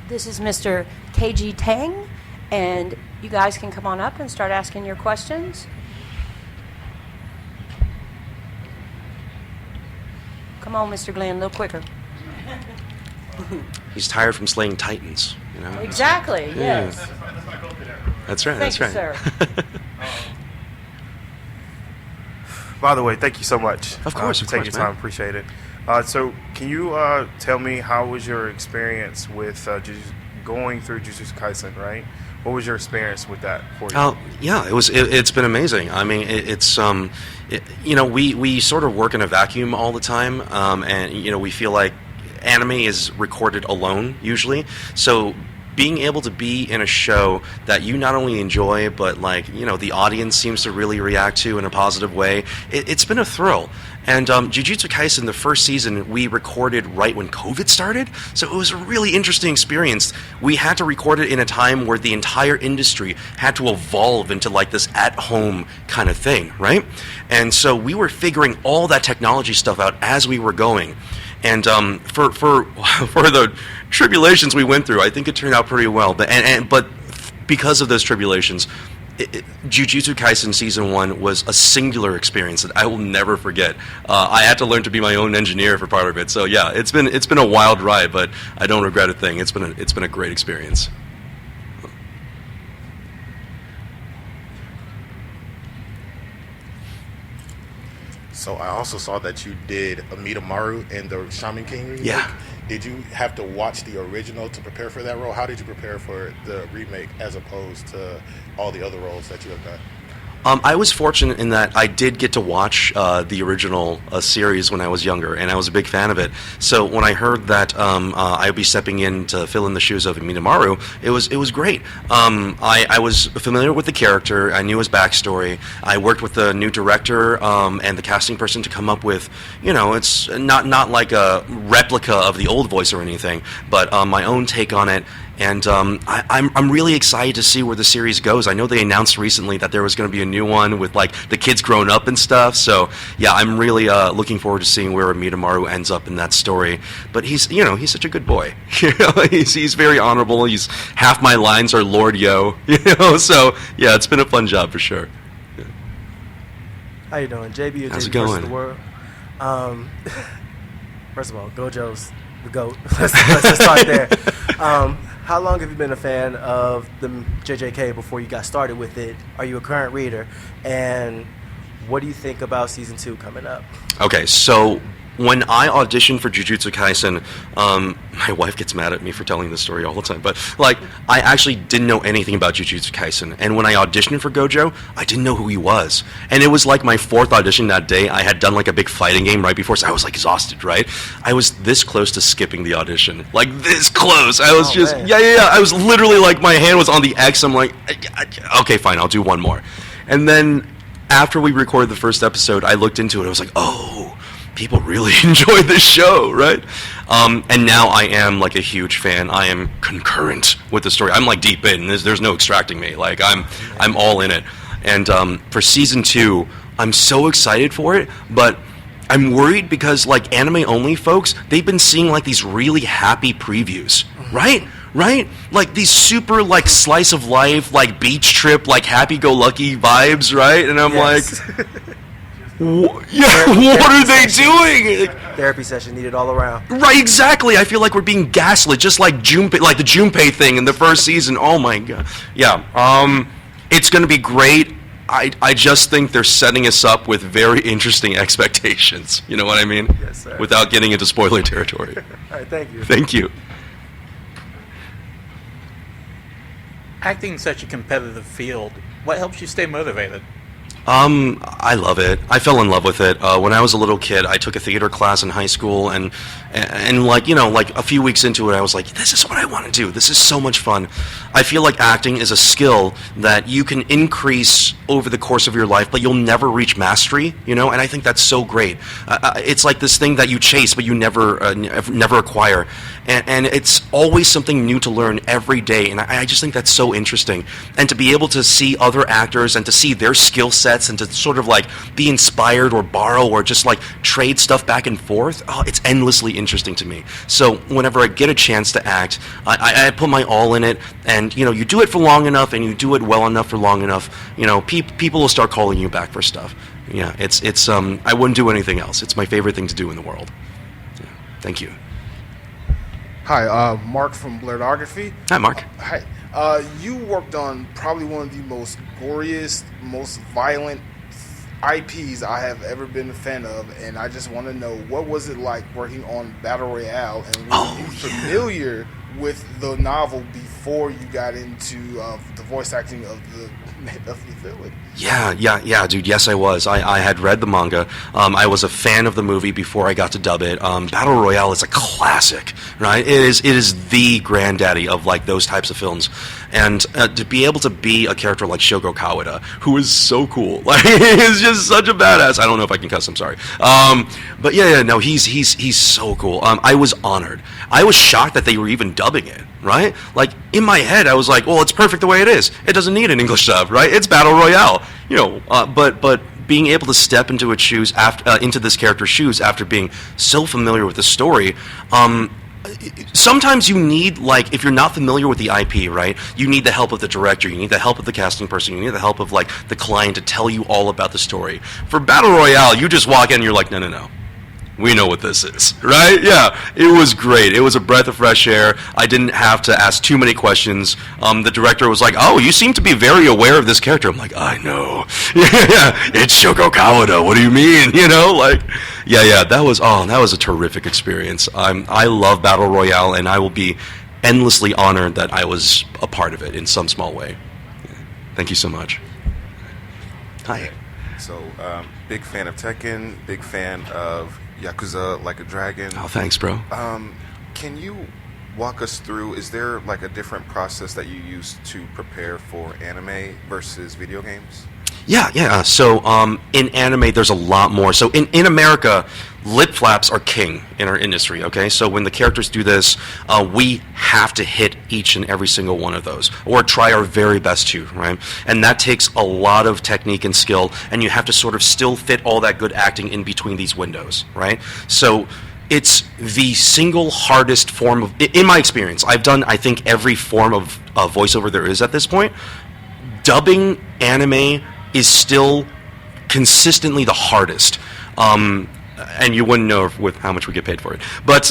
This is Mr. Kaiji Tang, and you guys can come on up and start asking your questions. Come on, Mr. Glenn, a little quicker. He's tired from slaying titans, you know? Exactly, yes. That's right, Thank that's you, right. sir. By the way, thank you so much. Of course, for taking your time. man. Appreciate it. So, can you tell me how was your experience with going through Jujutsu Kaisen? Right, what was your experience with that for you? Yeah, it's been amazing. I mean, we sort of work in a vacuum all the time, and we feel like anime is recorded alone usually. So being able to be in a show that you not only enjoy, but the audience seems to really react to in a positive way, it's been a thrill. And Jujutsu Kaisen, the first season, we recorded right when COVID started, so it was a really interesting experience. We had to record it in a time where the entire industry had to evolve into this at-home kind of thing, right? And so we were figuring all that technology stuff out as we were going. And for the tribulations we went through, I think it turned out pretty well. But because of those tribulations, Jujutsu Kaisen Season 1 was a singular experience that I will never forget. I had to learn to be my own engineer for part of it. So yeah, it's been a wild ride, but I don't regret a thing. It's been a great experience. So I also saw that you did Amidamaru in the Shaman King remake. Yeah. Did you have to watch the original to prepare for that role? How did you prepare for the remake as opposed to all the other roles that you have done? I was fortunate in that I did get to watch the original series when I was younger, and I was a big fan of it. So when I heard that I would be stepping in to fill in the shoes of Minamaru, it was great. I was familiar with the character. I knew his backstory. I worked with the new director and the casting person to come up with, it's not like a replica of the old voice or anything, but my own take on it. And I'm really excited to see where the series goes. I know they announced recently that there was going to be a new one with the kids grown up and stuff. So yeah, I'm really looking forward to seeing where Midamaru ends up in that story. But he's such a good boy. He's very honorable. Half my lines are Lord Yo. So yeah, it's been a fun job for sure. Yeah. How you doing, JB? How's JB it going? versus the world. First of all, Gojo's the GOAT. let's start there. How long have you been a fan of the JJK before you got started with it? Are you a current reader? And what do you think about Season 2 coming up? Okay, so when I auditioned for Jujutsu Kaisen, my wife gets mad at me for telling this story all the time, but I actually didn't know anything about Jujutsu Kaisen, and when I auditioned for Gojo, I didn't know who he was, and it was my fourth audition that day. I had done a big fighting game right before, so I was exhausted, right? I was this close to skipping the audition, this close. I was yeah. I was literally my hand was on the X. I'm okay, fine, I'll do one more, and then after we recorded the first episode, I looked into it. I was oh, people really enjoy this show, right? And now I am a huge fan. I am concurrent with the story. I'm deep in. There's no extracting me. I'm all in it. And for Season 2, I'm so excited for it, but I'm worried because anime only folks, they've been seeing these really happy previews, right? Right? These super slice of life, beach trip, happy-go-lucky vibes, right? And I'm yes. What are they doing? Therapy session needed all around. Right, exactly. I feel we're being gaslit, just like Junpei, the Junpei thing in the first season. Oh my god. Yeah. It's going to be great. I just think they're setting us up with very interesting expectations. You know what I mean? Yes, sir. Without getting into spoiler territory. All right, thank you. Thank you. Acting in such a competitive field, what helps you stay motivated? I love it. I fell in love with it. When I was a little kid, I took a theater class in high school, and a few weeks into it, I was this is what I want to do. This is so much fun. I feel acting is a skill that you can increase over the course of your life, but you'll never reach mastery, and I think that's so great. It's this thing that you chase, but you never acquire. And it's always something new to learn every day, and I just think that's so interesting. And to be able to see other actors and to see their skill set sets and to sort of like be inspired or borrow or just like trade stuff back and forth, it's endlessly interesting to me. So whenever I get a chance to act, I put my all in it, and you do it for long enough and you do it well enough for long enough, people will start calling you back for stuff. Yeah, it's I wouldn't do anything else. It's my favorite thing to do in the world. Yeah. Thank you. Hi, Mark from Blurredography. Hi, Mark. Hi. You worked on probably one of the most goriest, most violent IPs I have ever been a fan of, and I just want to know, what was it like working on Battle Royale, and were you familiar with the novel before you got into the voice acting of the villain? Yeah, dude. Yes, I was. I had read the manga. I was a fan of the movie before I got to dub it. Battle Royale is a classic, right? It is the granddaddy of like those types of films, and to be able to be a character like Shogo Kawada, who is so cool, like he's just such a badass. I don't know if I can cuss. I'm sorry. But no, he's so cool. I was honored. I was shocked that they were even dubbing it, right? Like in my head, I was like, well, it's perfect the way it is. It doesn't need an English dub, right? It's Battle Royale, but being able to step into its shoes into this character's shoes after being so familiar with the story, sometimes you need, like, if you're not familiar with the IP, right, you need the help of the director, you need the help of the casting person, you need the help of like the client to tell you all about the story. For Battle Royale, you just walk in and you're like, no. We know what this is, right? Yeah, it was great. It was a breath of fresh air. I didn't have to ask too many questions. The director was like, "Oh, you seem to be very aware of this character." I'm like, "I know. Yeah, it's Shogo Kawada. What do you mean? That was a terrific experience. I love Battle Royale, and I will be endlessly honored that I was a part of it in some small way. Yeah. Thank you so much. Hi. So, big fan of Tekken, big fan of Yakuza Like a Dragon. Oh, thanks, bro. Can you walk us through, is there like a different process that you use to prepare for anime versus video games? Yeah. So in anime, there's a lot more. So in America, lip flaps are king in our industry, okay? So when the characters do this, we have to hit each and every single one of those, or try our very best to, right? And that takes a lot of technique and skill, and you have to sort of still fit all that good acting in between these windows, right? So it's the single hardest form of, in my experience, I've done, I think, every form of voiceover there is at this point. Dubbing anime is still consistently the hardest. And you wouldn't know with how much we get paid for it. But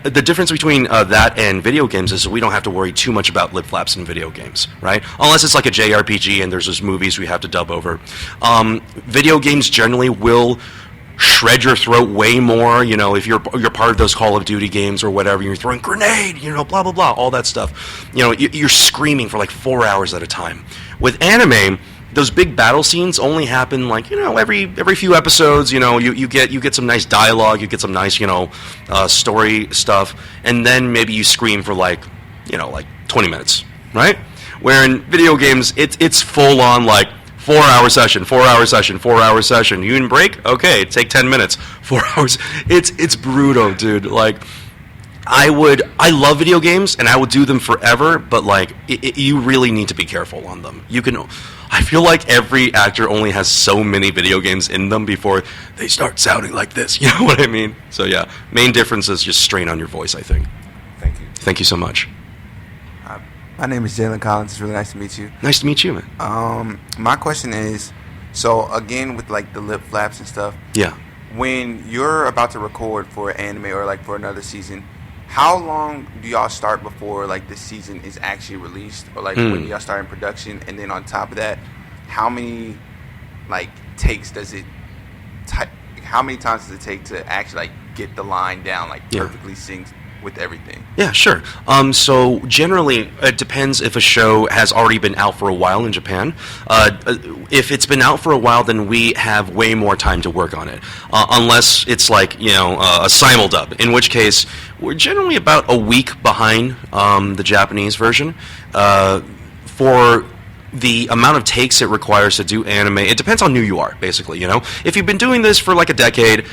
the difference between that and video games is we don't have to worry too much about lip flaps in video games, right? Unless it's like a JRPG and there's just movies we have to dub over. Video games generally will shred your throat way more, if you're part of those Call of Duty games or whatever, you're throwing grenade, blah, blah, blah, all that stuff. You're screaming for like 4 hours at a time. With anime, those big battle scenes only happen like every few episodes. You get some nice dialogue, you get some nice story stuff, and then maybe you scream for like 20 minutes, right? Where in video games it's full on like 4 hour session, 4 hour session, 4 hour session. You can break? Okay, take 10 minutes. 4 hours. It's brutal, dude. Like I love video games and I would do them forever, but like you really need to be careful on them. I feel like every actor only has so many video games in them before they start sounding like this. You know what I mean? So yeah, main difference is just strain on your voice, I think. Thank you. Thank you so much. My name is Jalen Collins. It's really nice to meet you. Nice to meet you, man. My question is, so again with like the lip flaps and stuff. Yeah. When you're about to record for an anime or like for another season, how long do y'all start before like the season is actually released, or like when y'all start in production? And then on top of that, how many like takes does it? How many times does it take to actually like get the line down, like perfectly synced with everything? Yeah, sure. So generally, it depends if a show has already been out for a while in Japan. If it's been out for a while, then we have way more time to work on it. Unless it's like, a simuldub, in which case we're generally about a week behind the Japanese version. For the amount of takes it requires to do anime, it depends on who you are, basically, you know? If you've been doing this for like a decade,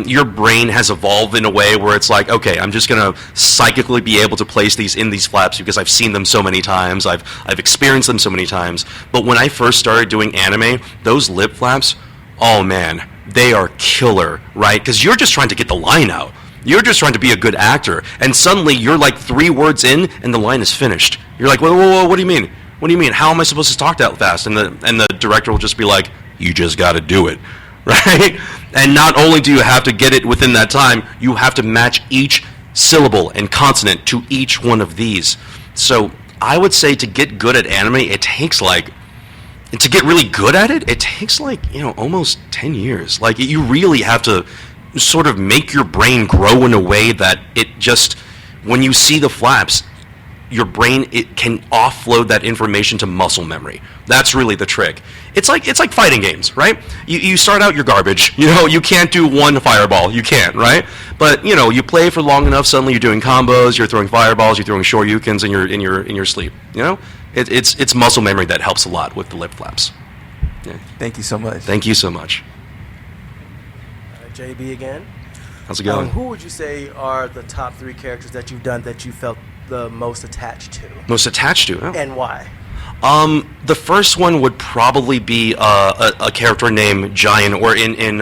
your brain has evolved in a way where it's like, okay, I'm just gonna psychically be able to place these in these flaps because I've seen them so many times, I've experienced them so many times. But when I first started doing anime, those lip flaps, oh man, they are killer, right? Because you're just trying to get the line out. You're just trying to be a good actor, and suddenly you're like 3 words in, and the line is finished. You're like, whoa, what do you mean? What do you mean? How am I supposed to talk that fast? And the director will just be like, you just got to do it, right? And not only do you have to get it within that time, you have to match each syllable and consonant to each one of these. So I would say to get good at anime, it takes like, to get really good at it, it takes like, almost 10 years. Like, you really have to sort of make your brain grow in a way that it just, when you see the flaps, your brain, it can offload that information to muscle memory. That's really the trick. It's like fighting games, right? You start out, you're garbage. You can't do one fireball. You can't, right? But you play for long enough. Suddenly, you're doing combos. You're throwing fireballs. You're throwing shoryukens in your sleep. It's muscle memory that helps a lot with the lip flaps. Yeah. Thank you so much. Thank you so much. JB again. How's it going? Who would you say are the top 3 characters that you've done that you felt the most attached to? Most attached to? Oh. And why? The first one would probably be a character named Giant, or in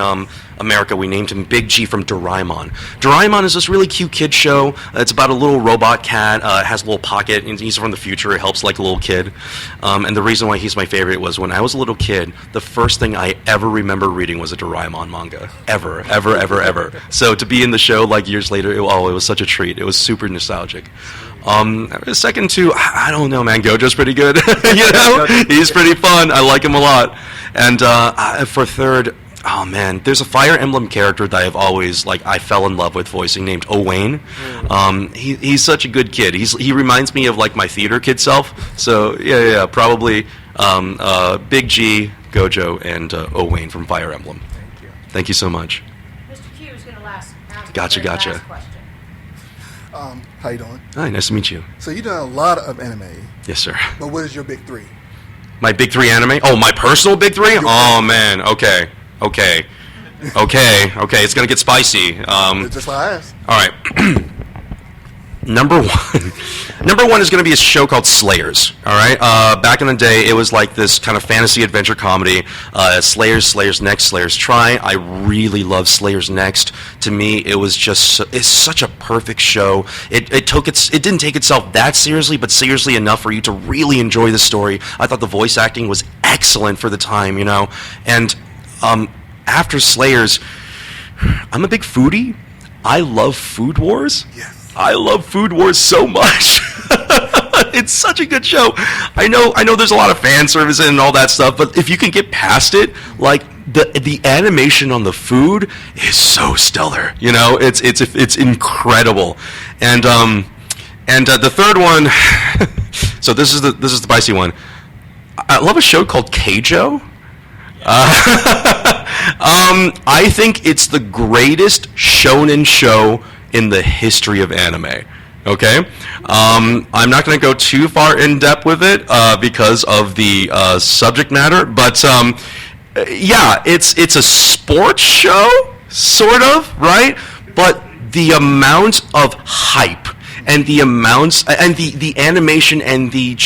America we named him Big G from Doraemon. Doraemon is this really cute kid show. It's about a little robot cat. It has a little pocket, and he's from the future. It helps like a little kid. And the reason why he's my favorite was when I was a little kid, the first thing I ever remember reading was a Doraemon manga. Ever. So to be in the show like years later, it was such a treat. It was super nostalgic. Second to, I don't know, man, Gojo's pretty good. He's pretty fun. I like him a lot. And for third, oh man, there's a Fire Emblem character that I've always I fell in love with voicing, named Owain. He's such a good kid. He reminds me of like my theater kid self. So yeah, probably Big G, Gojo, and Owain from Fire Emblem. Thank you so much. Mr. Q is going to ask Gotcha. last question. How you doing? Hi, nice to meet you. So you've done a lot of anime. Yes, sir. But what is your big 3? My big 3 anime? Oh, my personal big 3? Oh man, okay. It's gonna get spicy. Just like I asked. All right. Number one is going to be a show called Slayers. All right. Back in the day, it was like this kind of fantasy adventure comedy. Slayers Next, Slayers Try. I really love Slayers Next. To me, it's such a perfect show. It didn't take itself that seriously, but seriously enough for you to really enjoy the story. I thought the voice acting was excellent for the time, And after Slayers, I'm a big foodie. I love Food Wars. Yes. I love Food Wars so much. It's such a good show. I know there's a lot of fan service and all that stuff, but if you can get past it, like the animation on the food is so stellar. It's incredible. And the third one, so this is the spicy one. I love a show called Keijo. I think it's the greatest shonen show in the history of anime. Okay? I'm not going to go too far in depth with it because of the subject matter, but yeah, it's a sports show, sort of, right? But the amount of hype and the amounts and the animation and the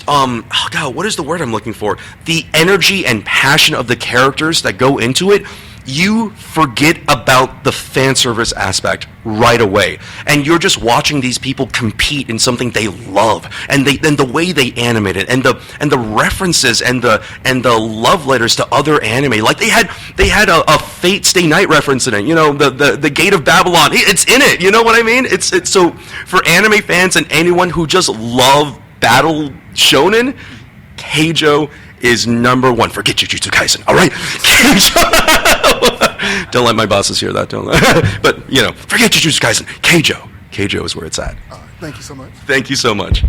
oh God, what is the word I'm looking for? The energy and passion of the characters that go into it, you forget about the fan service aspect right away, and you're just watching these people compete in something they love, and the way they animate it, and the references and the love letters to other anime. Like they had a Fate Stay Night reference in it. The Gate of Babylon. It's in it. You know what I mean? It's so for anime fans and anyone who just love battle shonen, Keijo is number 1. Forget Jujutsu Kaisen, all right? Don't let my bosses hear that. Don't. But forget Jujutsu Kaisen. Keijo is where it's at. Thank you so much. Thank you so much.